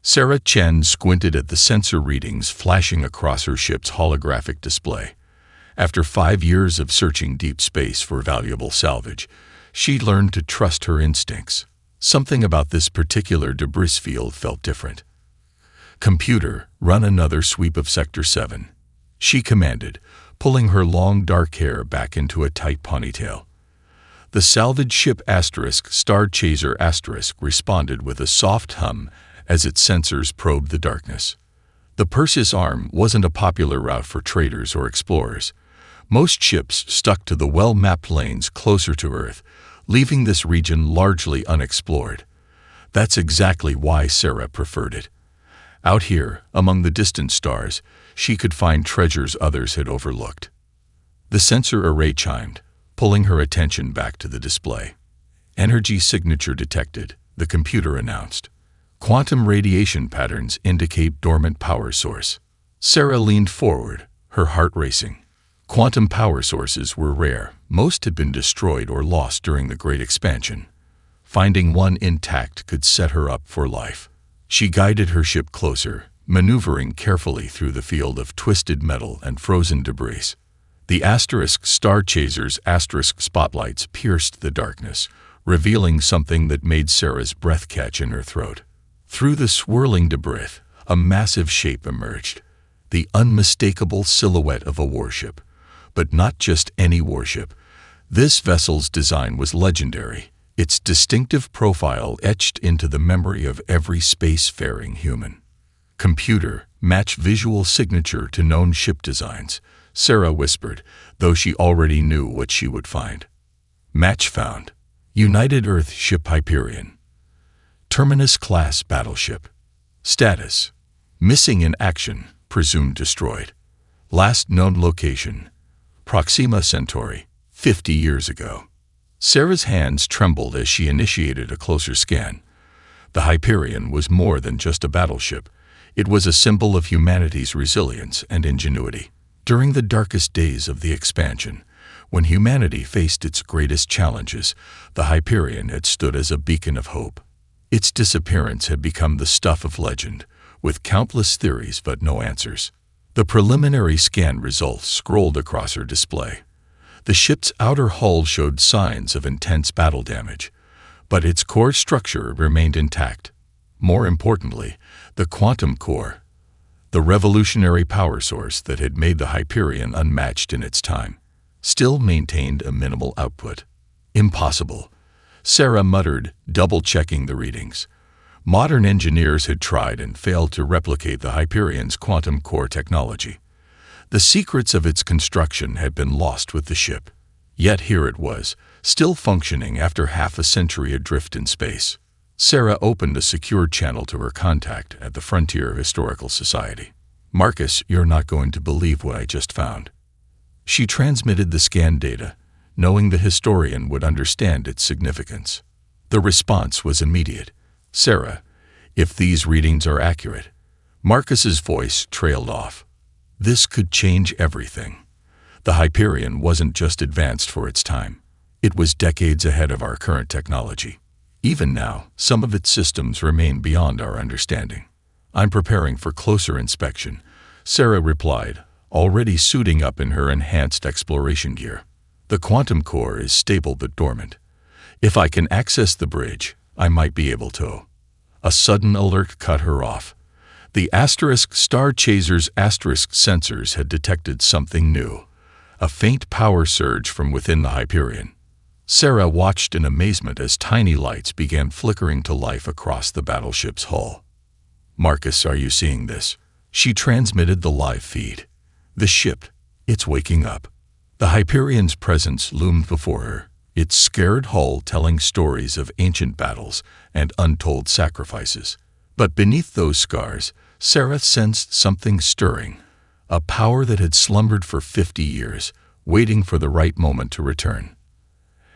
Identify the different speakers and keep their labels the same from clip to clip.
Speaker 1: Sarah Chen squinted at the sensor readings flashing across her ship's holographic display. After 5 years of searching deep space for valuable salvage, she learned to trust her instincts. Something about this particular debris field felt different. "Computer, run another sweep of Sector 7. She commanded, pulling her long dark hair back into a tight ponytail. The salvage ship Star Chaser responded with a soft hum as its sensors probed the darkness. The Perseus Arm wasn't a popular route for traders or explorers. Most ships stuck to the well-mapped lanes closer to Earth, leaving this region largely unexplored. That's exactly why Sarah preferred it. Out here, among the distant stars, she could find treasures others had overlooked. The sensor array chimed, pulling her attention back to the display. "Energy signature detected," the computer announced. "Quantum radiation patterns indicate dormant power source." Sarah leaned forward, her heart racing. Quantum power sources were rare. Most had been destroyed or lost during the Great Expansion. Finding one intact could set her up for life. She guided her ship closer, maneuvering carefully through the field of twisted metal and frozen debris. The Star Chaser's spotlights pierced the darkness, revealing something that made Sarah's breath catch in her throat. Through the swirling debris, a massive shape emerged, the unmistakable silhouette of a warship. But not just any warship. This vessel's design was legendary, its distinctive profile etched into the memory of every spacefaring human. "Computer, match visual signature to known ship designs," Sarah whispered, though she already knew what she would find. Match found. United Earth Ship Hyperion. Terminus-class battleship. Status: missing in action, presumed destroyed. Last known location: Proxima Centauri, 50 years ago. Sarah's hands trembled as she initiated a closer scan. The Hyperion was more than just a battleship. It was a symbol of humanity's resilience and ingenuity. During the darkest days of the expansion, when humanity faced its greatest challenges, the Hyperion had stood as a beacon of hope. Its disappearance had become the stuff of legend, with countless theories but no answers. The preliminary scan results scrolled across her display. The ship's outer hull showed signs of intense battle damage, but its core structure remained intact. More importantly, the quantum core, the revolutionary power source that had made the Hyperion unmatched in its time, still maintained a minimal output. "Impossible," Sarah muttered, double-checking the readings. Modern engineers had tried and failed to replicate the Hyperion's quantum core technology. The secrets of its construction had been lost with the ship. Yet here it was, still functioning after half a century adrift in space. Sarah opened a secure channel to her contact at the Frontier Historical Society. "Marcus, you're not going to believe what I just found." She transmitted the scan data, knowing the historian would understand its significance. The response was immediate. "Sarah, if these readings are accurate." Marcus's voice trailed off. "This could change everything." The Hyperion wasn't just advanced for its time. It was decades ahead of our current technology. Even now, some of its systems remain beyond our understanding. "I'm preparing for closer inspection," Sarah replied, already suiting up in her enhanced exploration gear. "The quantum core is stable but dormant. If I can access the bridge, I might be able to." A sudden alert cut her off. The Star Chaser's sensors had detected something new, a faint power surge from within the Hyperion. Sarah watched in amazement as tiny lights began flickering to life across the battleship's hull. "Marcus, are you seeing this?" She transmitted the live feed. "The ship, it's waking up." The Hyperion's presence loomed before her, its scared hull telling stories of ancient battles and untold sacrifices. But beneath those scars, Sarah sensed something stirring, a power that had slumbered for 50 years, waiting for the right moment to return.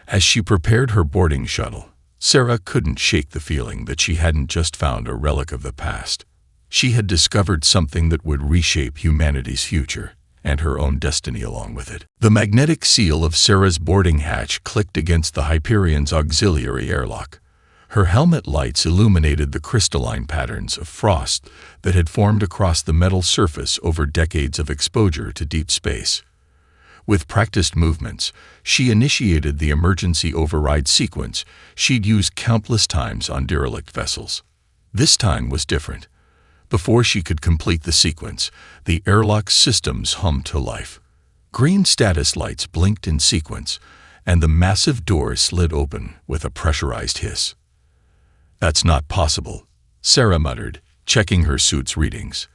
Speaker 1: As she prepared her boarding shuttle, Sarah couldn't shake the feeling that she hadn't just found a relic of the past. She had discovered something that would reshape humanity's future, and her own destiny along with it. The magnetic seal of Sarah's boarding hatch clicked against the Hyperion's auxiliary airlock. Her helmet lights illuminated the crystalline patterns of frost that had formed across the metal surface over decades of exposure to deep space. With practiced movements, she initiated the emergency override sequence she'd used countless times on derelict vessels. This time was different. Before she could complete the sequence, the airlock systems hummed to life. Green status lights blinked in sequence, and the massive doors slid open with a pressurized hiss. "That's not possible," Sarah muttered, checking her suit's readings.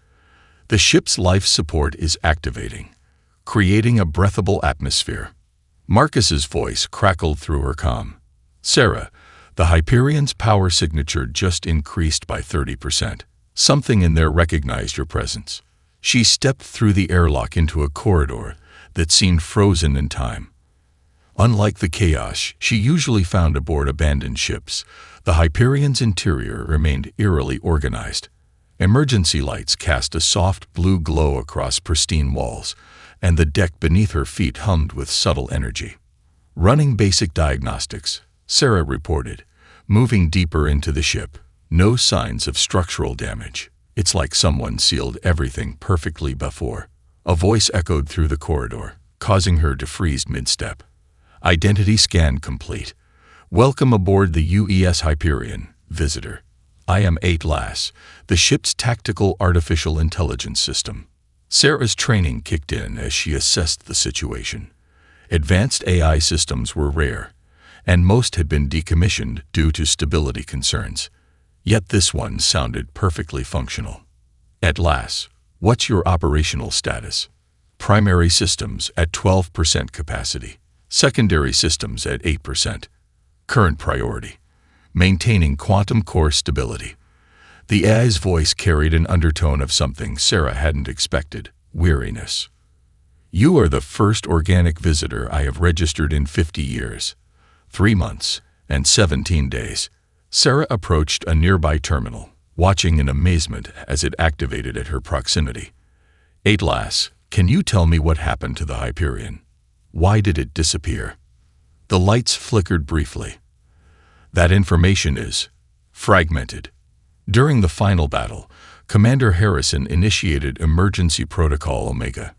Speaker 1: "The ship's life support is activating, creating a breathable atmosphere." Marcus's voice crackled through her comm. "Sarah, the Hyperion's power signature just increased by 30%. Something in there recognized your presence." She stepped through the airlock into a corridor that seemed frozen in time. Unlike the chaos she usually found aboard abandoned ships, the Hyperion's interior remained eerily organized. Emergency lights cast a soft blue glow across pristine walls, and the deck beneath her feet hummed with subtle energy. "Running basic diagnostics," Sarah reported, moving deeper into the ship. "No signs of structural damage. It's like someone sealed everything perfectly before." A voice echoed through the corridor, causing her to freeze mid-step. "Identity scan complete. Welcome aboard the UES Hyperion, visitor. I am Atlas, the ship's tactical artificial intelligence system." Sarah's training kicked in as she assessed the situation. Advanced AI systems were rare, and most had been decommissioned due to stability concerns. Yet this one sounded perfectly functional. "Atlas, what's your operational status?" "Primary systems at 12% capacity. Secondary systems at 8%. Current priority: maintaining quantum core stability." The AI's voice carried an undertone of something Sarah hadn't expected: weariness. "You are the first organic visitor I have registered in 50 years. 3 months and 17 days. Sarah approached a nearby terminal, watching in amazement as it activated at her proximity. "Atlas, can you tell me what happened to the Hyperion? Why did it disappear?" The lights flickered briefly. "That information is fragmented. During the final battle, Commander Harrison initiated Emergency Protocol Omega.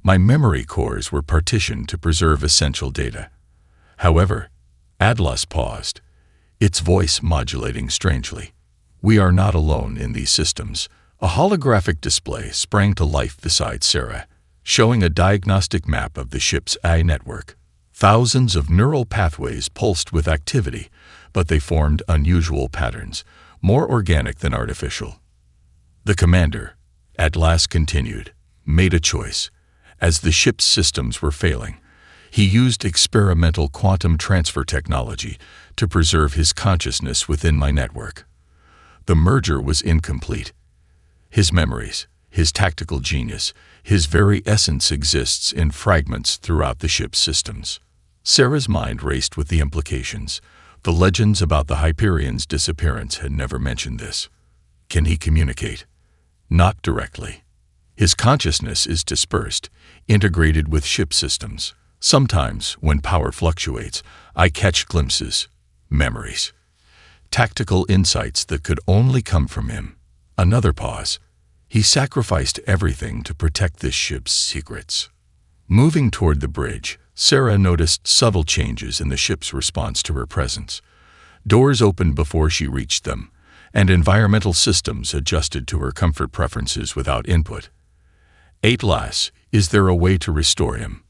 Speaker 1: My memory cores were partitioned to preserve essential data. However," Atlas paused, its voice modulating strangely, "we are not alone in these systems." A holographic display sprang to life beside Sarah, showing a diagnostic map of the ship's AI network. Thousands of neural pathways pulsed with activity, but they formed unusual patterns, more organic than artificial. "The commander," Atlas continued, "made a choice. As the ship's systems were failing, he used experimental quantum transfer technology to preserve his consciousness within my network. The merger was incomplete. His memories, his tactical genius, his very essence exists in fragments throughout the ship's systems." Sarah's mind raced with the implications. The legends about the Hyperion's disappearance had never mentioned this. Can he communicate? Not directly. His consciousness is dispersed, integrated with ship systems. Sometimes, when power fluctuates, I catch glimpses, memories, tactical insights that could only come from him. Another pause. He sacrificed everything to protect this ship's secrets. Moving toward the bridge, Sarah noticed subtle changes in the ship's response to her presence. Doors opened before she reached them, and environmental systems adjusted to her comfort preferences without input. "Atlas, is there a way to restore him?"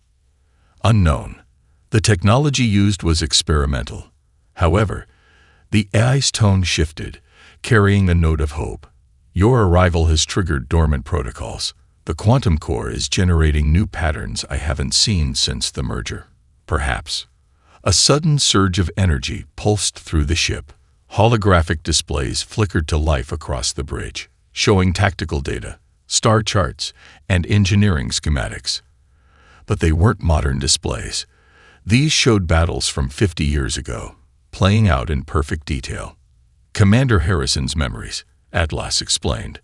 Speaker 1: "Unknown. The technology used was experimental." However, the AI's tone shifted, carrying a note of hope. "Your arrival has triggered dormant protocols. The quantum core is generating new patterns I haven't seen since the merger." Perhaps. A sudden surge of energy pulsed through the ship. Holographic displays flickered to life across the bridge, showing tactical data, star charts, and engineering schematics. But they weren't modern displays. These showed battles from 50 years ago, playing out in perfect detail. "Commander Harrison's memories," Atlas explained.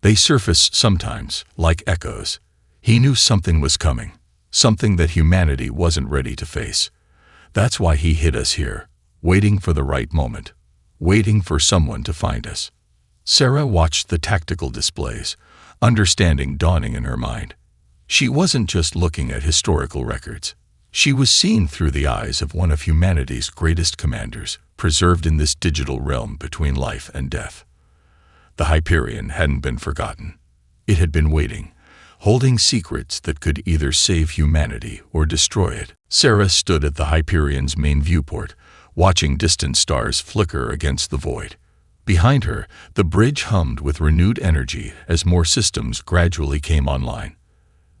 Speaker 1: "They surface sometimes, like echoes. He knew something was coming, something that humanity wasn't ready to face. That's why he hid us here, waiting for the right moment." waiting for someone to find us. Sarah watched the tactical displays, understanding dawning in her mind. She wasn't just looking at historical records. She was seeing through the eyes of one of humanity's greatest commanders, preserved in this digital realm between life and death. The Hyperion hadn't been forgotten. It had been waiting, holding secrets that could either save humanity or destroy it. Sarah stood at the Hyperion's main viewport, watching distant stars flicker against the void. Behind her, the bridge hummed with renewed energy as more systems gradually came online.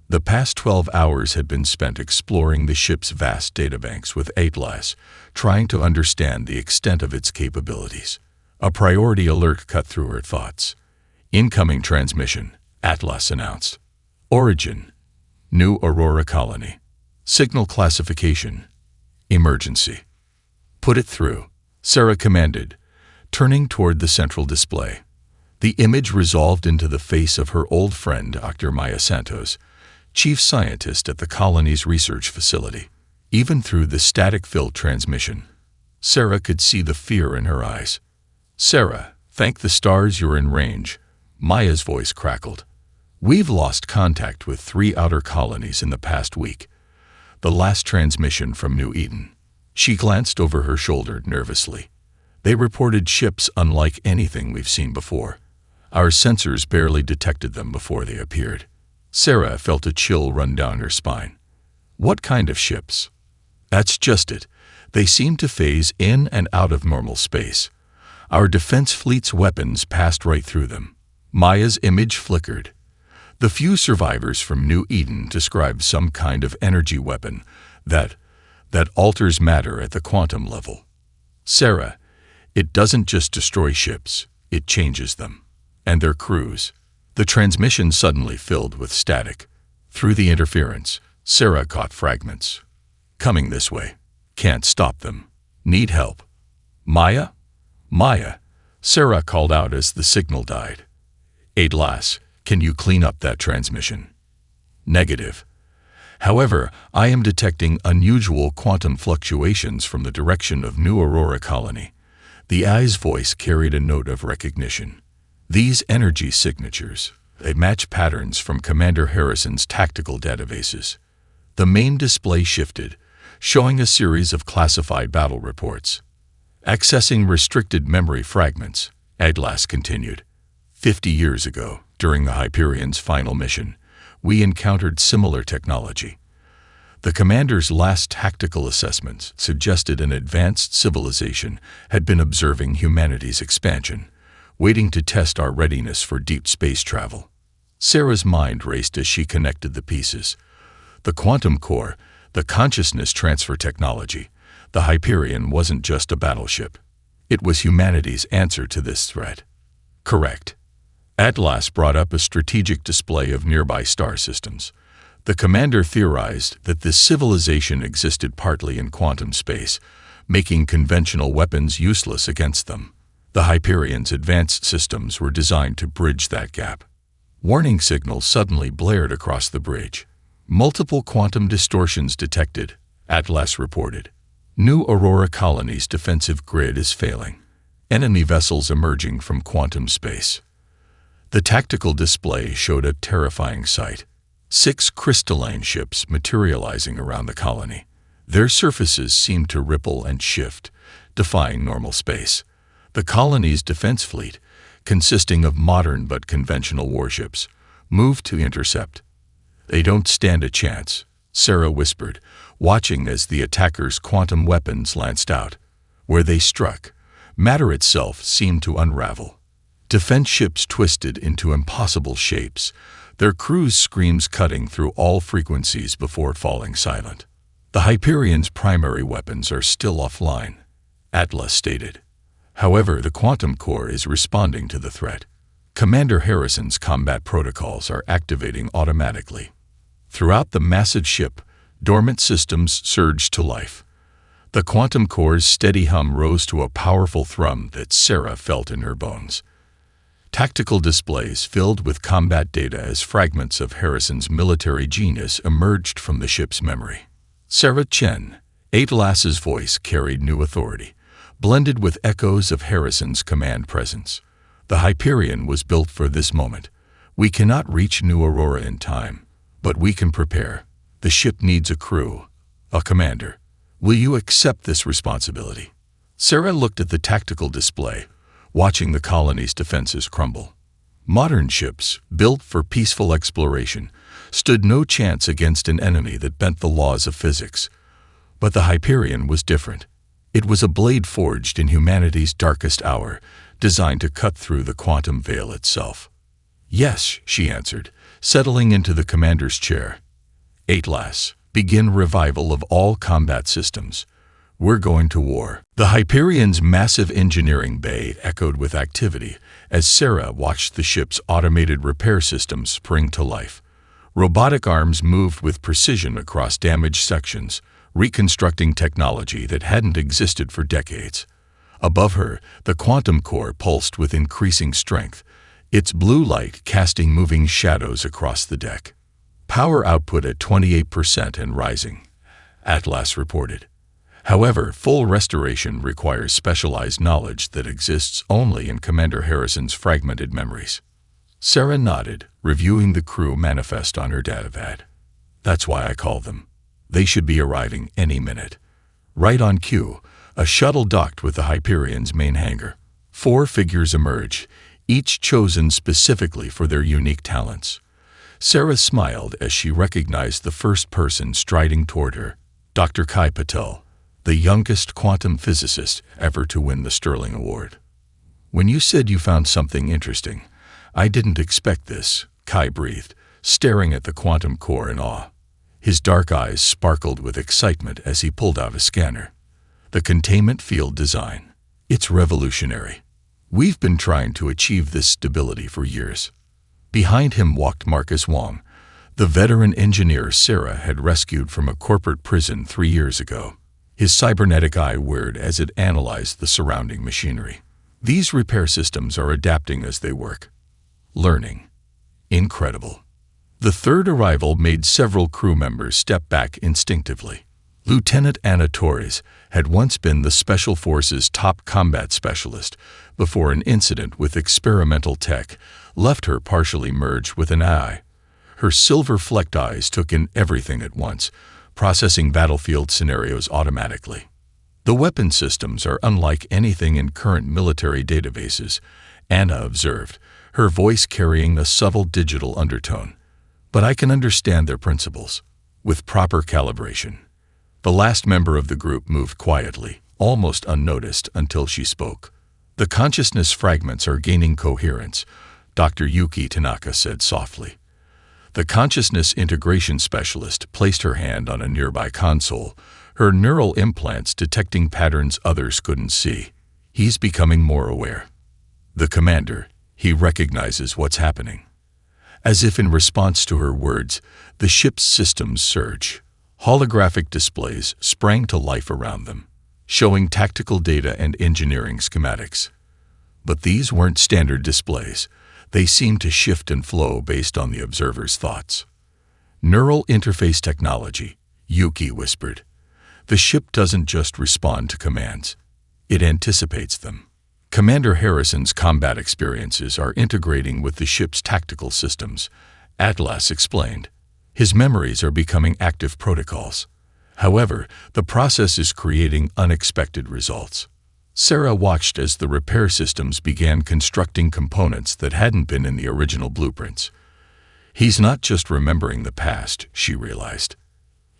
Speaker 1: The past 12 hours had been spent exploring the ship's vast databanks with Atlas, trying to understand the extent of its capabilities. A priority alert cut through her thoughts. Incoming transmission, Atlas announced. Origin, New Aurora Colony. Signal classification, emergency. Put it through, Sarah commanded, turning toward the central display. The image resolved into the face of her old friend Dr. Maya Santos, chief scientist at the colony's research facility. Even through the static-filled transmission, Sarah could see the fear in her eyes. "Sarah, thank the stars you're in range," Maya's voice crackled. "We've lost contact with 3 outer colonies in the past week. The last transmission from New Eden." She glanced over her shoulder nervously. "They reported ships unlike anything we've seen before. Our sensors barely detected them before they appeared." Sarah felt a chill run down her spine. "What kind of ships?" "That's just it. They seem to phase in and out of normal space. Our defense fleet's weapons passed right through them." Maya's image flickered. The few survivors from New Eden described some kind of energy weapon that alters matter at the quantum level. "Sarah, it doesn't just destroy ships, it changes them. And their crews." The transmission suddenly filled with static. Through the interference, Sarah caught fragments. "Coming this way. Can't stop them. Need help." "Maya? Maya," Sarah called out as the signal died. "Atlas, can you clean up that transmission?" "Negative. However, I am detecting unusual quantum fluctuations from the direction of New Aurora Colony." The eye's voice carried a note of recognition. "These energy signatures, they match patterns from Commander Harrison's tactical databases." The main display shifted, showing a series of classified battle reports. "Accessing restricted memory fragments," Atlas continued. 50 years ago, during the Hyperion's final mission, we encountered similar technology. The commander's last tactical assessments suggested an advanced civilization had been observing humanity's expansion, waiting to test our readiness for deep space travel." Sarah's mind raced as she connected the pieces. The quantum core, the consciousness transfer technology, the Hyperion wasn't just a battleship. It was humanity's answer to this threat. "Correct." Atlas brought up a strategic display of nearby star systems. The commander theorized that this civilization existed partly in quantum space, making conventional weapons useless against them. The Hyperion's advanced systems were designed to bridge that gap. Warning signals suddenly blared across the bridge. "Multiple quantum distortions detected," Atlas reported. "New Aurora Colony's defensive grid is failing. Enemy vessels emerging from quantum space." The tactical display showed a terrifying sight. 6 crystalline ships materializing around the colony. Their surfaces seemed to ripple and shift, defying normal space. The colony's defense fleet, consisting of modern but conventional warships, moved to intercept. "They don't stand a chance," Sarah whispered, watching as the attackers' quantum weapons lanced out. Where they struck, matter itself seemed to unravel. Defense ships twisted into impossible shapes, their crews' screams cutting through all frequencies before falling silent. "The Hyperion's primary weapons are still offline," Atlas stated. "However, the quantum core is responding to the threat. Commander Harrison's combat protocols are activating automatically." Throughout the massive ship, dormant systems surged to life. The quantum core's steady hum rose to a powerful thrum that Sarah felt in her bones. Tactical displays filled with combat data as fragments of Harrison's military genius emerged from the ship's memory. "Sarah Chen," Atlas's voice carried new authority. blended with echoes of Harrison's command presence. The Hyperion was built for this moment. We cannot reach New Aurora in time, but we can prepare. The ship needs a crew, a commander. Will you accept this responsibility? Sarah looked at the tactical display, watching the colony's defenses crumble. Modern ships, built for peaceful exploration, stood no chance against an enemy that bent the laws of physics. But the Hyperion was different. It was a blade forged in humanity's darkest hour, designed to cut through the quantum veil itself. Yes, she answered, settling into the commander's chair. Atlas, begin revival of all combat systems. We're going to war. The Hyperion's massive engineering bay echoed with activity as Sarah watched the ship's automated repair systems spring to life. Robotic arms moved with precision across damaged sections, reconstructing technology that hadn't existed for decades. Above her, the quantum core pulsed with increasing strength, its blue light casting moving shadows across the deck. Power output at 28% and rising, Atlas reported. However, full restoration requires specialized knowledge that exists only in Commander Harrison's fragmented memories. Sarah nodded, reviewing the crew manifest on her datapad. That's why I called them. They should be arriving any minute. Right on cue, a shuttle docked with the Hyperion's main hangar. 4 figures emerged, each chosen specifically for their unique talents. Sarah smiled as she recognized the first person striding toward her, Dr. Kai Patel, the youngest quantum physicist ever to win the Sterling Award. When you said you found something interesting, I didn't expect this, Kai breathed, staring at the quantum core in awe. His dark eyes sparkled with excitement as he pulled out a scanner. The containment field design. It's revolutionary. We've been trying to achieve this stability for years. Behind him walked Marcus Wong, the veteran engineer Sarah had rescued from a corporate prison 3 years ago. His cybernetic eye whirred as it analyzed the surrounding machinery. These repair systems are adapting as they work. Learning. Incredible. The third arrival made several crew members step back instinctively. Lieutenant Anna Torres had once been the Special Forces' top combat specialist before an incident with experimental tech left her partially merged with an eye. Her silver-flecked eyes took in everything at once, processing battlefield scenarios automatically. The weapon systems are unlike anything in current military databases, Anna observed, her voice carrying a subtle digital undertone. But I can understand their principles, with proper calibration. The last member of the group moved quietly, almost unnoticed until she spoke. The consciousness fragments are gaining coherence, Dr. Yuki Tanaka said softly. The consciousness integration specialist placed her hand on a nearby console, her neural implants detecting patterns others couldn't see. He's becoming more aware. The commander, he recognizes what's happening. As if in response to her words, the ship's systems surge. Holographic displays sprang to life around them, showing tactical data and engineering schematics. But these weren't standard displays. They seemed to shift and flow based on the observer's thoughts. Neural interface technology, Yuki whispered. The ship doesn't just respond to commands. It anticipates them. Commander Harrison's combat experiences are integrating with the ship's tactical systems, Atlas explained. His memories are becoming active protocols. However, the process is creating unexpected results. Sarah watched as the repair systems began constructing components that hadn't been in the original blueprints. He's not just remembering the past, she realized.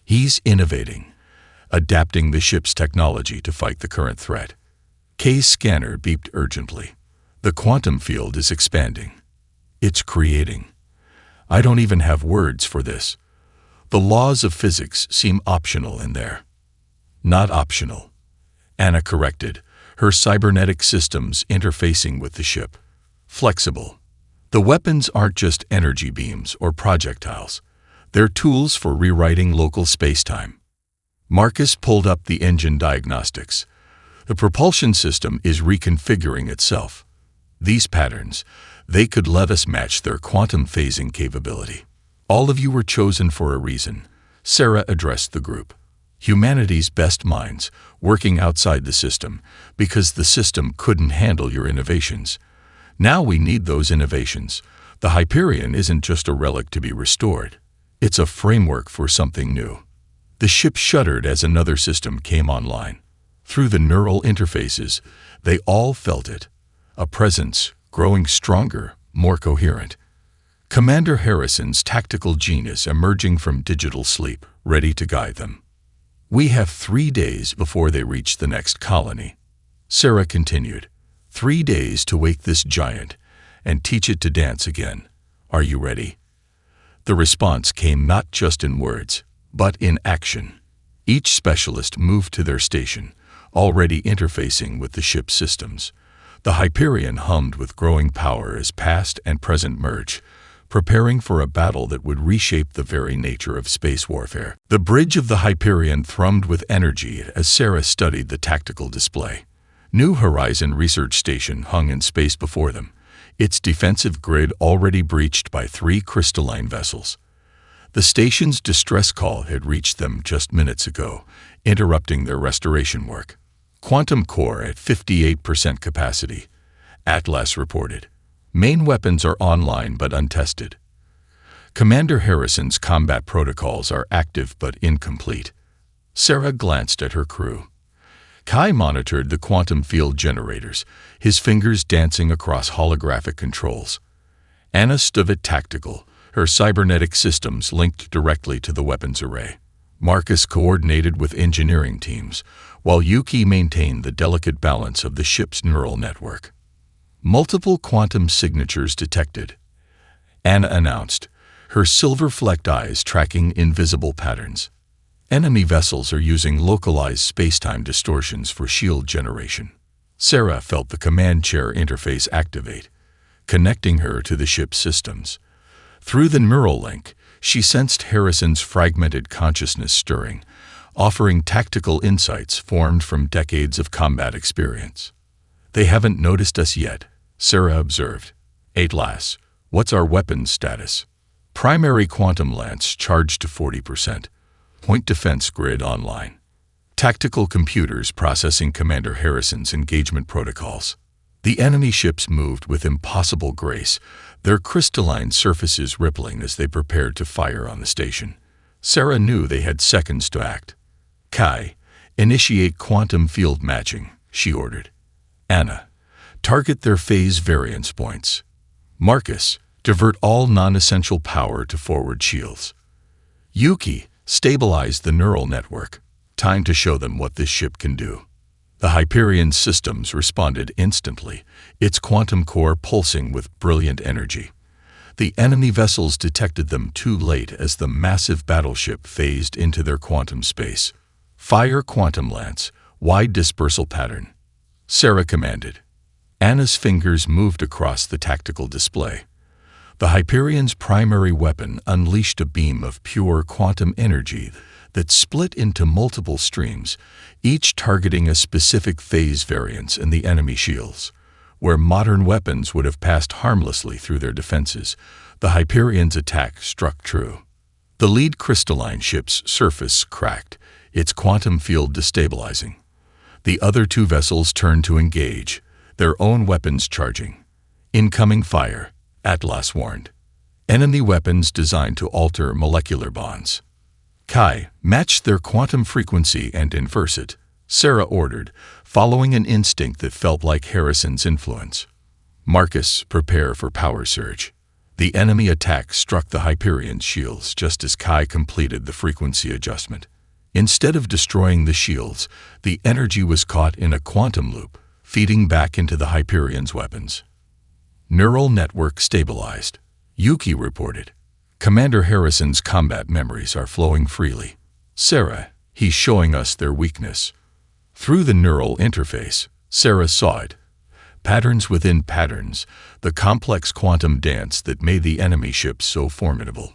Speaker 1: He's innovating, adapting the ship's technology to fight the current threat. Kay's scanner beeped urgently. The quantum field is expanding. It's creating. I don't even have words for this. The laws of physics seem optional in there. Not optional, Anna corrected, her cybernetic systems interfacing with the ship. Flexible. The weapons aren't just energy beams or projectiles. They're tools for rewriting local spacetime. Marcus pulled up the engine diagnostics. The propulsion system is reconfiguring itself. These patterns, they could let us match their quantum phasing capability. All of you were chosen for a reason, Sarah addressed the group. Humanity's best minds working outside the system because the system couldn't handle your innovations. Now we need those innovations. The Hyperion isn't just a relic to be restored. It's a framework for something new. The ship shuddered as another system came online. Through the neural interfaces, they all felt it. A presence growing stronger, more coherent. Commander Harrison's tactical genius emerging from digital sleep, ready to guide them. We have 3 days before they reach the next colony. Sarah continued. 3 days to wake this giant and teach it to dance again. Are you ready? The response came not just in words, but in action. Each specialist moved to their station, already interfacing with the ship's systems. The Hyperion hummed with growing power as past and present merged, preparing for a battle that would reshape the very nature of space warfare. The bridge of the Hyperion thrummed with energy as Sarah studied the tactical display. New Horizon Research Station hung in space before them, its defensive grid already breached by 3 crystalline vessels. The station's distress call had reached them just minutes ago, interrupting their restoration work. Quantum core at 58% capacity, Atlas reported. Main weapons are online but untested. Commander Harrison's combat protocols are active but incomplete. Sarah glanced at her crew. Kai monitored the quantum field generators, his fingers dancing across holographic controls. Anna stood at tactical, her cybernetic systems linked directly to the weapons array. Marcus coordinated with engineering teams, while Yuki maintained the delicate balance of the ship's neural network. Multiple quantum signatures detected, Anna announced, her silver-flecked eyes tracking invisible patterns. Enemy vessels are using localized spacetime distortions for shield generation. Sarah felt the command chair interface activate, connecting her to the ship's systems. Through the neural link, she sensed Harrison's fragmented consciousness stirring, offering tactical insights formed from decades of combat experience. They haven't noticed us yet, Sarah observed. Atlas, what's our weapons status? Primary quantum lance charged to 40%. Point defense grid online. Tactical computers processing Commander Harrison's engagement protocols. The enemy ships moved with impossible grace, their crystalline surfaces rippling as they prepared to fire on the station. Sarah knew they had seconds to act. Kai, initiate quantum field matching, she ordered. Anna, target their phase variance points. Marcus, divert all non-essential power to forward shields. Yuki, stabilize the neural network. Time to show them what this ship can do. The Hyperion's systems responded instantly, its quantum core pulsing with brilliant energy. The enemy vessels detected them too late as the massive battleship phased into their quantum space. Fire quantum lance, wide dispersal pattern. Sarah commanded. Anna's fingers moved across the tactical display. The Hyperion's primary weapon unleashed a beam of pure quantum energy that split into multiple streams, each targeting a specific phase variance in the enemy shields. Where modern weapons would have passed harmlessly through their defenses, the Hyperion's attack struck true. The lead crystalline ship's surface cracked, its quantum field destabilizing. The other 2 vessels turned to engage, their own weapons charging. Incoming fire, Atlas warned. Enemy weapons designed to alter molecular bonds. Kai, match their quantum frequency and inverse it, Sarah ordered, following an instinct that felt like Harrison's influence. Marcus, prepare for power surge. The enemy attack struck the Hyperion's shields just as Kai completed the frequency adjustment. Instead of destroying the shields, the energy was caught in a quantum loop, feeding back into the Hyperion's weapons. Neural network stabilized, Yuki reported. Commander Harrison's combat memories are flowing freely. Sarah, he's showing us their weakness. Through the neural interface, Sarah saw it. Patterns within patterns, the complex quantum dance that made the enemy ships so formidable.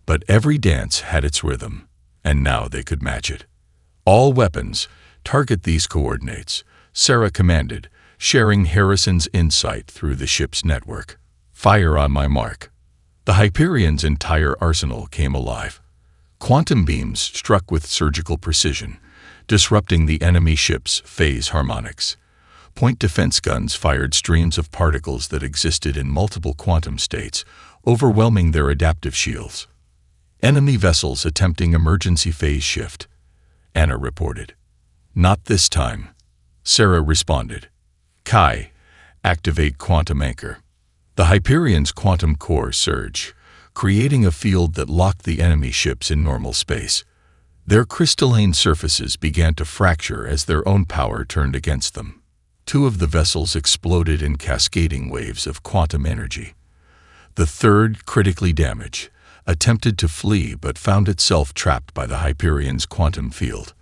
Speaker 1: But every dance had its rhythm, and now they could match it. All weapons, target these coordinates, Sarah commanded, sharing Harrison's insight through the ship's network. Fire on my mark. The Hyperion's entire arsenal came alive. Quantum beams struck with surgical precision, disrupting the enemy ship's phase harmonics. Point defense guns fired streams of particles that existed in multiple quantum states, overwhelming their adaptive shields. Enemy vessels attempting emergency phase shift, Anna reported. Not this time, Sarah responded. Kai, activate quantum anchor. The Hyperion's quantum core surged, creating a field that locked the enemy ships in normal space. Their crystalline surfaces began to fracture as their own power turned against them. Two of the vessels exploded in cascading waves of quantum energy. The third, critically damaged, attempted to flee but found itself trapped by the Hyperion's quantum field.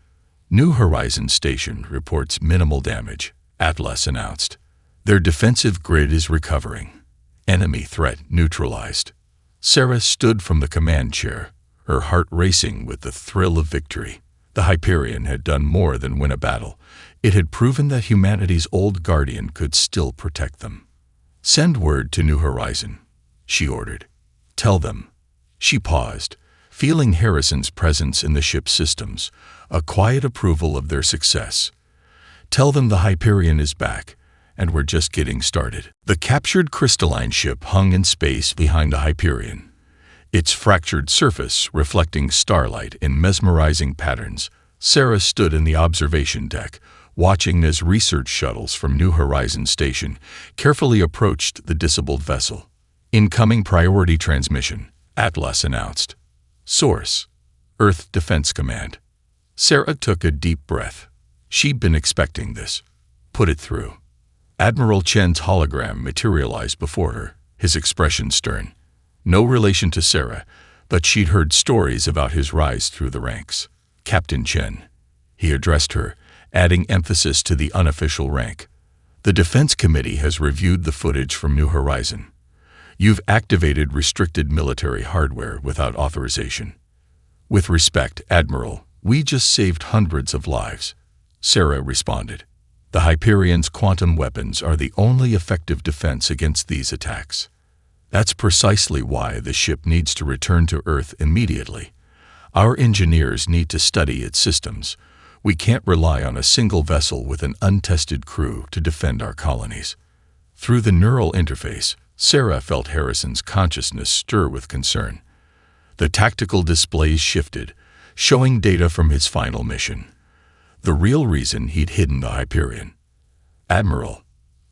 Speaker 1: New Horizons Station reports minimal damage, Atlas announced. Their defensive grid is recovering. Enemy threat neutralized. Sarah stood from the command chair, her heart racing with the thrill of victory. The Hyperion had done more than win a battle. It had proven that humanity's old guardian could still protect them. Send word to New Horizon, she ordered. Tell them. She paused, feeling Harrison's presence in the ship's systems, a quiet approval of their success. Tell them the Hyperion is back, and we're just getting started. The captured crystalline ship hung in space behind the Hyperion, its fractured surface reflecting starlight in mesmerizing patterns. Sarah stood in the observation deck, watching as research shuttles from New Horizons Station carefully approached the disabled vessel. Incoming priority transmission, Atlas announced. Source, Earth Defense Command. Sarah took a deep breath. She'd been expecting this. Put it through. Admiral Chen's hologram materialized before her, his expression stern. No relation to Sarah, but she'd heard stories about his rise through the ranks. Captain Chen. He addressed her, adding emphasis to the unofficial rank. The Defense Committee has reviewed the footage from New Horizon. You've activated restricted military hardware without authorization. With respect, Admiral, we just saved hundreds of lives, Sarah responded. The Hyperion's quantum weapons are the only effective defense against these attacks. That's precisely why the ship needs to return to Earth immediately. Our engineers need to study its systems. We can't rely on a single vessel with an untested crew to defend our colonies. Through the neural interface, Sarah felt Harrison's consciousness stir with concern. The tactical displays shifted, showing data from his final mission. The real reason he'd hidden the Hyperion. Admiral.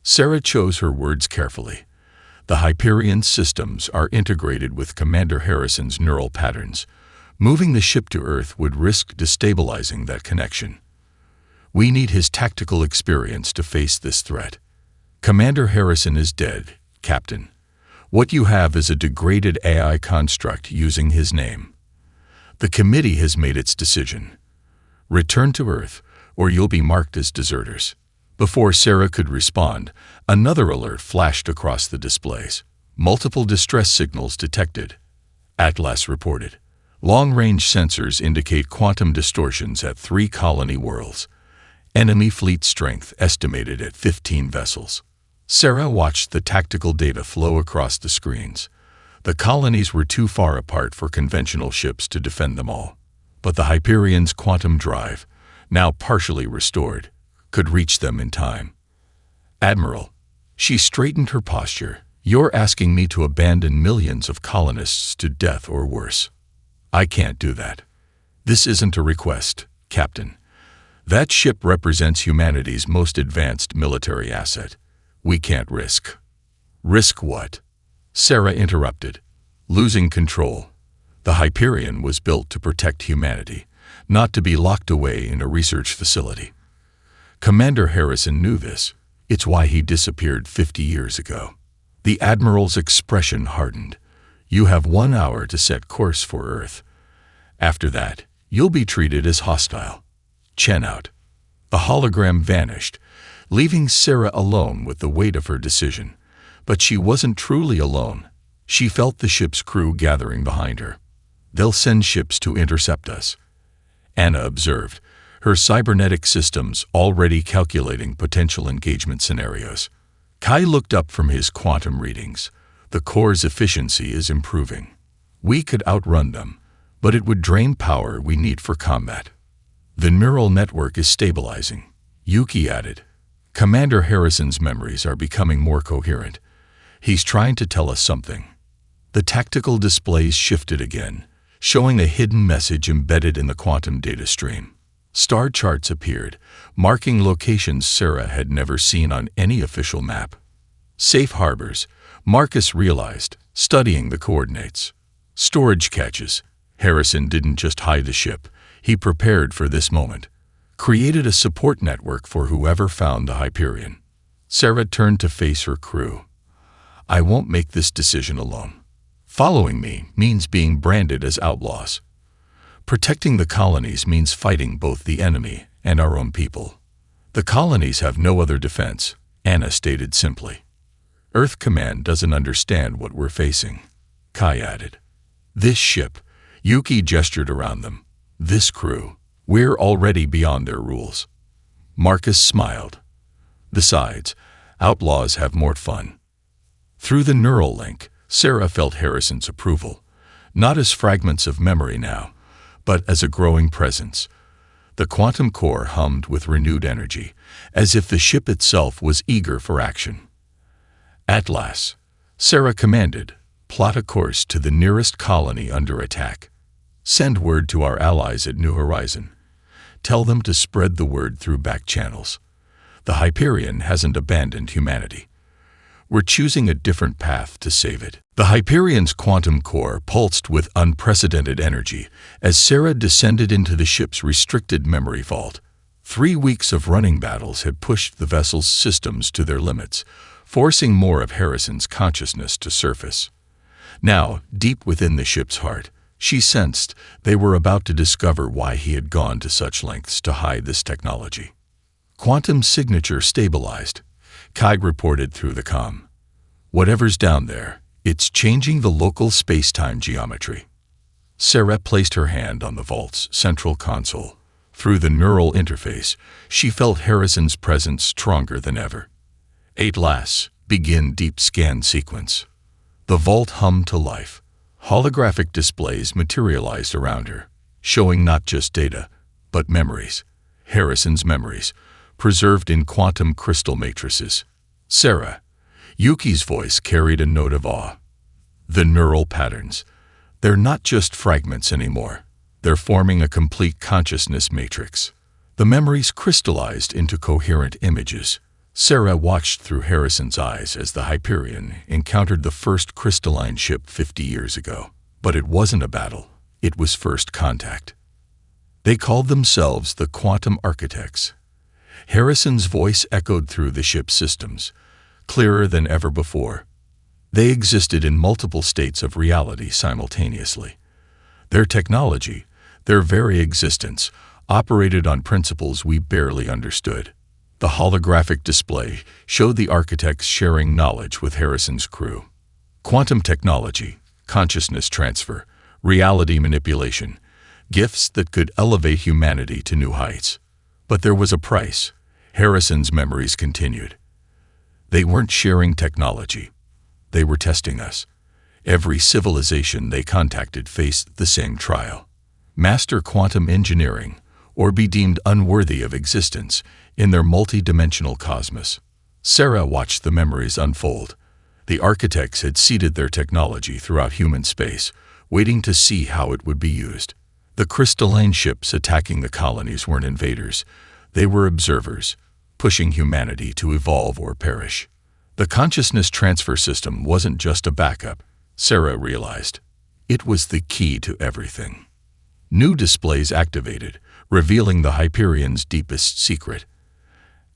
Speaker 1: Sarah chose her words carefully. The Hyperion's systems are integrated with Commander Harrison's neural patterns. Moving the ship to Earth would risk destabilizing that connection. We need his tactical experience to face this threat. Commander Harrison is dead, Captain. What you have is a degraded AI construct using his name. The committee has made its decision. Return to Earth, or you'll be marked as deserters. Before Sarah could respond, another alert flashed across the displays. Multiple distress signals detected, Atlas reported. Long-range sensors indicate quantum distortions at 3 colony worlds. Enemy fleet strength estimated at 15 vessels. Sarah watched the tactical data flow across the screens. The colonies were too far apart for conventional ships to defend them all. But the Hyperion's quantum drive, now partially restored, could reach them in time. Admiral. She straightened her posture. You're asking me to abandon millions of colonists to death or worse. I can't do that. This isn't a request, Captain. That ship represents humanity's most advanced military asset. We can't risk. Risk what? Sarah interrupted. Losing control. The Hyperion was built to protect humanity, not to be locked away in a research facility. Commander Harrison knew this. It's why he disappeared 50 years ago. The Admiral's expression hardened. You have 1 hour to set course for Earth. After that, you'll be treated as hostile. Chen out. The hologram vanished, leaving Sarah alone with the weight of her decision. But she wasn't truly alone. She felt the ship's crew gathering behind her. They'll send ships to intercept us, Anna observed, her cybernetic systems already calculating potential engagement scenarios. Kai looked up from his quantum readings. The core's efficiency is improving. We could outrun them, but it would drain power we need for combat. The neural network is stabilizing, Yuki added. Commander Harrison's memories are becoming more coherent. He's trying to tell us something. The tactical displays shifted again, showing a hidden message embedded in the quantum data stream. Star charts appeared, marking locations Sarah had never seen on any official map. Safe harbors, Marcus realized, studying the coordinates. Storage caches. Harrison didn't just hide the ship, he prepared for this moment. Created a support network for whoever found the Hyperion. Sarah turned to face her crew. I won't make this decision alone. Following me means being branded as outlaws. Protecting the colonies means fighting both the enemy and our own people. The colonies have no other defense, Anna stated simply. Earth Command doesn't understand what we're facing, Kai added. This ship, Yuki gestured around them. This crew, we're already beyond their rules. Marcus smiled. Besides, outlaws have more fun. Through the neural link, Sarah felt Harrison's approval, not as fragments of memory now, but as a growing presence. The quantum core hummed with renewed energy, as if the ship itself was eager for action. Atlas, Sarah commanded, plot a course to the nearest colony under attack. Send word to our allies at New Horizon. Tell them to spread the word through back channels. The Hyperion hasn't abandoned humanity. We're choosing a different path to save it. The Hyperion's quantum core pulsed with unprecedented energy as Sarah descended into the ship's restricted memory vault. 3 weeks of running battles had pushed the vessel's systems to their limits, forcing more of Harrison's consciousness to surface. Now, deep within the ship's heart, she sensed they were about to discover why he had gone to such lengths to hide this technology. Quantum signature stabilized, Kai reported through the comm. Whatever's down there, it's changing the local space-time geometry. Sarah placed her hand on the vault's central console. Through the neural interface, she felt Harrison's presence stronger than ever. Atlas, begin deep scan sequence. The vault hummed to life. Holographic displays materialized around her, showing not just data, but memories. Harrison's memories, preserved in quantum crystal matrices. Sarah, Yuki's voice carried a note of awe. The neural patterns. They're not just fragments anymore. They're forming a complete consciousness matrix. The memories crystallized into coherent images. Sarah watched through Harrison's eyes as the Hyperion encountered the first crystalline ship 50 years ago. But it wasn't a battle. It was first contact. They called themselves the Quantum Architects. Harrison's voice echoed through the ship's systems, clearer than ever before. They existed in multiple states of reality simultaneously. Their technology, their very existence, operated on principles we barely understood. The holographic display showed the architects sharing knowledge with Harrison's crew. Quantum technology, consciousness transfer, reality manipulation, gifts that could elevate humanity to new heights. But there was a price. Harrison's memories continued. They weren't sharing technology. They were testing us. Every civilization they contacted faced the same trial. Master quantum engineering, or be deemed unworthy of existence in their multi-dimensional cosmos. Sarah watched the memories unfold. The architects had seeded their technology throughout human space, waiting to see how it would be used. The crystalline ships attacking the colonies weren't invaders. They were observers, pushing humanity to evolve or perish. The consciousness transfer system wasn't just a backup, Sarah realized. It was the key to everything. New displays activated, revealing the Hyperion's deepest secret.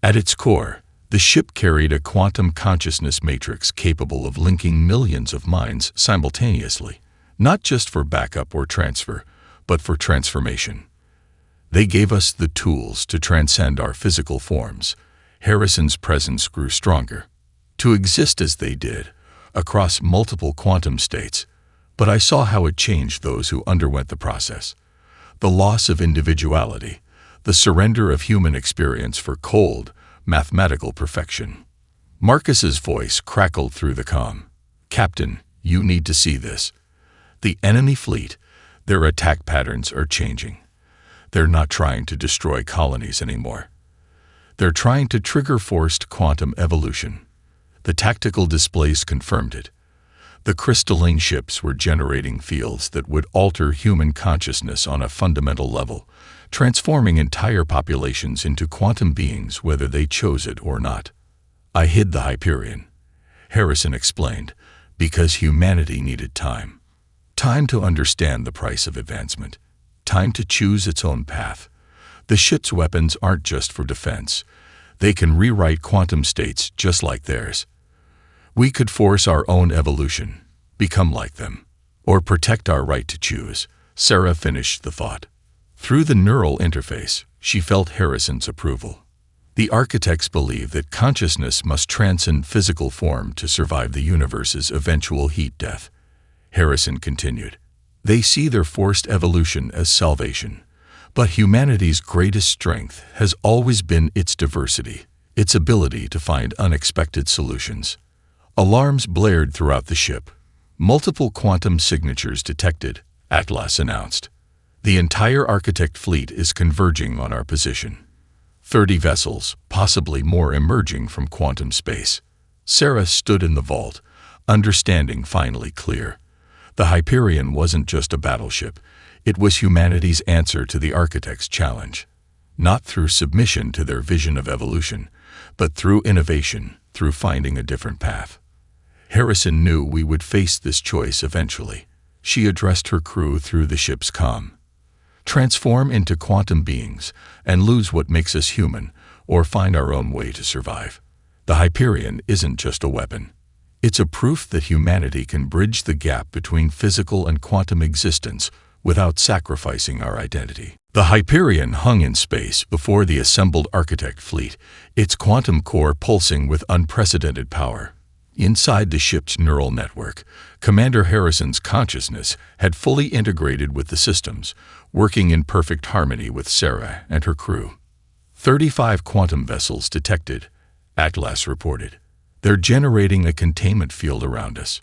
Speaker 1: At its core, the ship carried a quantum consciousness matrix capable of linking millions of minds simultaneously, not just for backup or transfer, but for transformation. They gave us the tools to transcend our physical forms. Harrison's presence grew stronger. To exist as they did, across multiple quantum states, but I saw how it changed those who underwent the process. The loss of individuality, the surrender of human experience for cold, mathematical perfection. Marcus's voice crackled through the comm. Captain, you need to see this. The enemy fleet, Their attack patterns are changing. They're not trying to destroy colonies anymore. They're trying to trigger forced quantum evolution. The tactical displays confirmed it. The crystalline ships were generating fields that would alter human consciousness on a fundamental level, transforming entire populations into quantum beings whether they chose it or not. I hid the Hyperion, Harrison explained, because humanity needed time. Time to understand the price of advancement. Time to choose its own path. The ship's weapons aren't just for defense. They can rewrite quantum states just like theirs. We could force our own evolution, become like them, or protect our right to choose. Sarah finished the thought. Through the neural interface, she felt Harrison's approval. The architects believe that consciousness must transcend physical form to survive the universe's eventual heat death. Harrison continued. They see their forced evolution as salvation. But humanity's greatest strength has always been its diversity, its ability to find unexpected solutions. Alarms blared throughout the ship. Multiple quantum signatures detected, Atlas announced. The entire Architect fleet is converging on our position. 30 vessels, possibly more, emerging from quantum space. Sarah stood in the vault, understanding finally clear. The Hyperion wasn't just a battleship. It was humanity's answer to the Architect's challenge. Not through submission to their vision of evolution, but through innovation, through finding a different path. Harrison knew we would face this choice eventually. She addressed her crew through the ship's comm. Transform into quantum beings and lose what makes us human, or find our own way to survive. The Hyperion isn't just a weapon. It's a proof that humanity can bridge the gap between physical and quantum existence without sacrificing our identity. The Hyperion hung in space before the assembled Architect fleet, its quantum core pulsing with unprecedented power. Inside the ship's neural network, Commander Harrison's consciousness had fully integrated with the systems, working in perfect harmony with Sarah and her crew. 35 quantum vessels detected, Atlas reported. They're generating a containment field around us.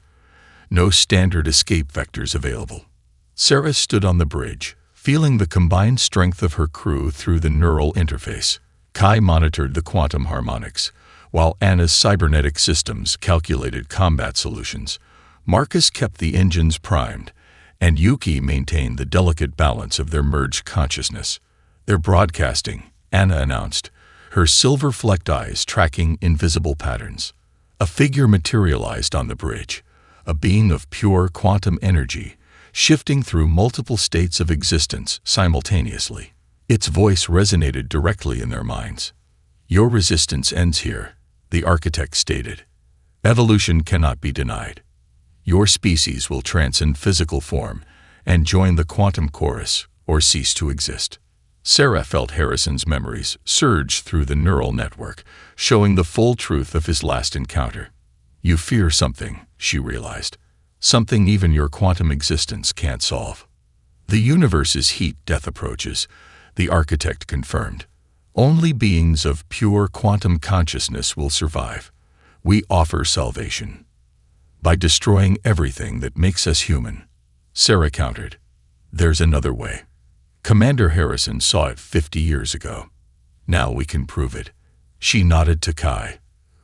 Speaker 1: No standard escape vectors available. Sarah stood on the bridge, feeling the combined strength of her crew through the neural interface. Kai monitored the quantum harmonics, while Anna's cybernetic systems calculated combat solutions. Marcus kept the engines primed, and Yuki maintained the delicate balance of their merged consciousness. They're broadcasting, Anna announced, her silver-flecked eyes tracking invisible patterns. A figure materialized on the bridge, a being of pure quantum energy, shifting through multiple states of existence simultaneously. Its voice resonated directly in their minds. Your resistance ends here, the Architect stated. Evolution cannot be denied. Your species will transcend physical form and join the quantum chorus or cease to exist. Sarah felt Harrison's memories surge through the neural network, showing the full truth of his last encounter. You fear something, she realized. Something even your quantum existence can't solve. The universe's heat death approaches, the Architect confirmed. Only beings of pure quantum consciousness will survive. We offer salvation by destroying everything that makes us human. Sarah countered. There's another way. Commander Harrison saw it 50 years ago. Now we can prove it. She nodded to Kai,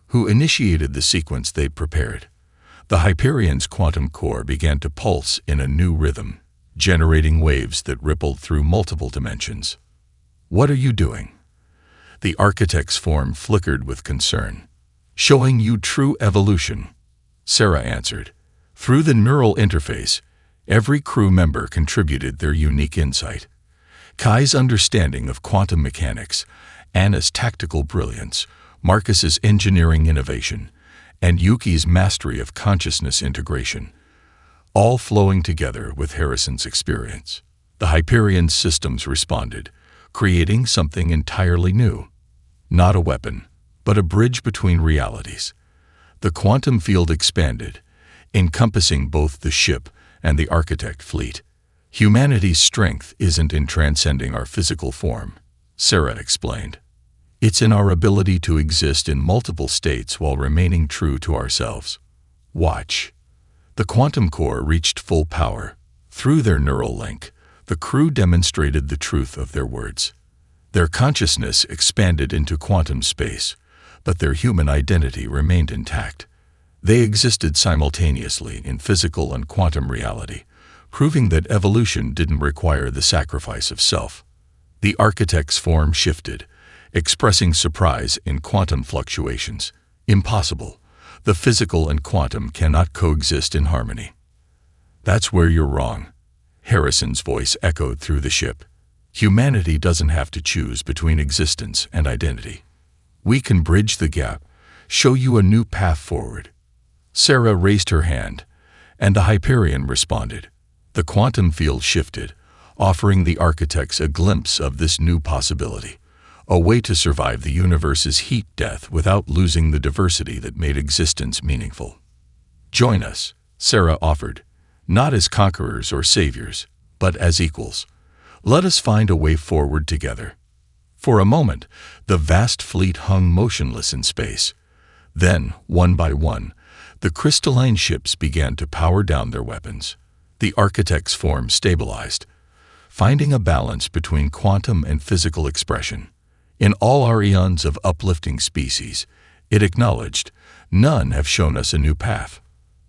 Speaker 1: who initiated the sequence they'd prepared. The Hyperion's quantum core began to pulse in a new rhythm, generating waves that rippled through multiple dimensions. What are you doing? The Architect's form flickered with concern. Showing you true evolution, Sarah answered. Through the neural interface, every crew member contributed their unique insight. Kai's understanding of quantum mechanics, Anna's tactical brilliance, Marcus's engineering innovation, and Yuki's mastery of consciousness integration, all flowing together with Harrison's experience. The Hyperion's systems responded, creating something entirely new. Not a weapon, but a bridge between realities. The quantum field expanded, encompassing both the ship and the Architect fleet. Humanity's strength isn't in transcending our physical form, Sarah explained. It's in our ability to exist in multiple states while remaining true to ourselves. Watch. The quantum core reached full power. Through their neural link, the crew demonstrated the truth of their words. Their consciousness expanded into quantum space, but their human identity remained intact. They existed simultaneously in physical and quantum reality, proving that evolution didn't require the sacrifice of self. The architect's form shifted, expressing surprise in quantum fluctuations. Impossible. The physical and quantum cannot coexist in harmony. That's where you're wrong. Harrison's voice echoed through the ship. Humanity doesn't have to choose between existence and identity. We can bridge the gap, show you a new path forward. Sarah raised her hand, and the Hyperion responded. The quantum field shifted, offering the architects a glimpse of this new possibility, a way to survive the universe's heat death without losing the diversity that made existence meaningful. Join us, Sarah offered, not as conquerors or saviors, but as equals. Let us find a way forward together. For a moment, the vast fleet hung motionless in space. Then, one by one, the crystalline ships began to power down their weapons. The architect's form stabilized, finding a balance between quantum and physical expression. In all our eons of uplifting species, it acknowledged, none have shown us a new path.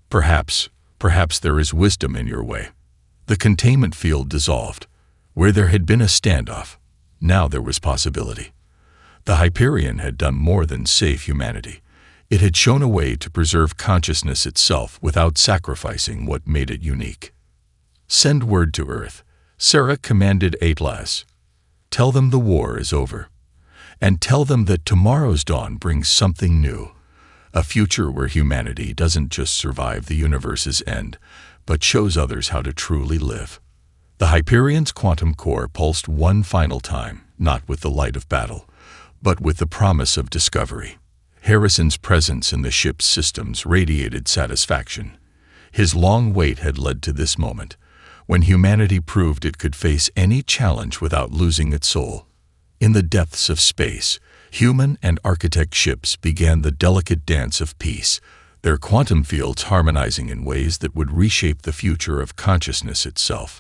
Speaker 1: Perhaps there is wisdom in your way. The containment field dissolved. Where there had been a standoff, now there was possibility. The Hyperion had done more than save humanity. It had shown a way to preserve consciousness itself without sacrificing what made it unique. Send word to Earth, Sarah commanded Atlas. Tell them the war is over. And tell them that tomorrow's dawn brings something new. A future where humanity doesn't just survive the universe's end, but shows others how to truly live. The Hyperion's quantum core pulsed one final time, not with the light of battle, but with the promise of discovery. Harrison's presence in the ship's systems radiated satisfaction. His long wait had led to this moment, when humanity proved it could face any challenge without losing its soul. In the depths of space, human and architect ships began the delicate dance of peace, their quantum fields harmonizing in ways that would reshape the future of consciousness itself.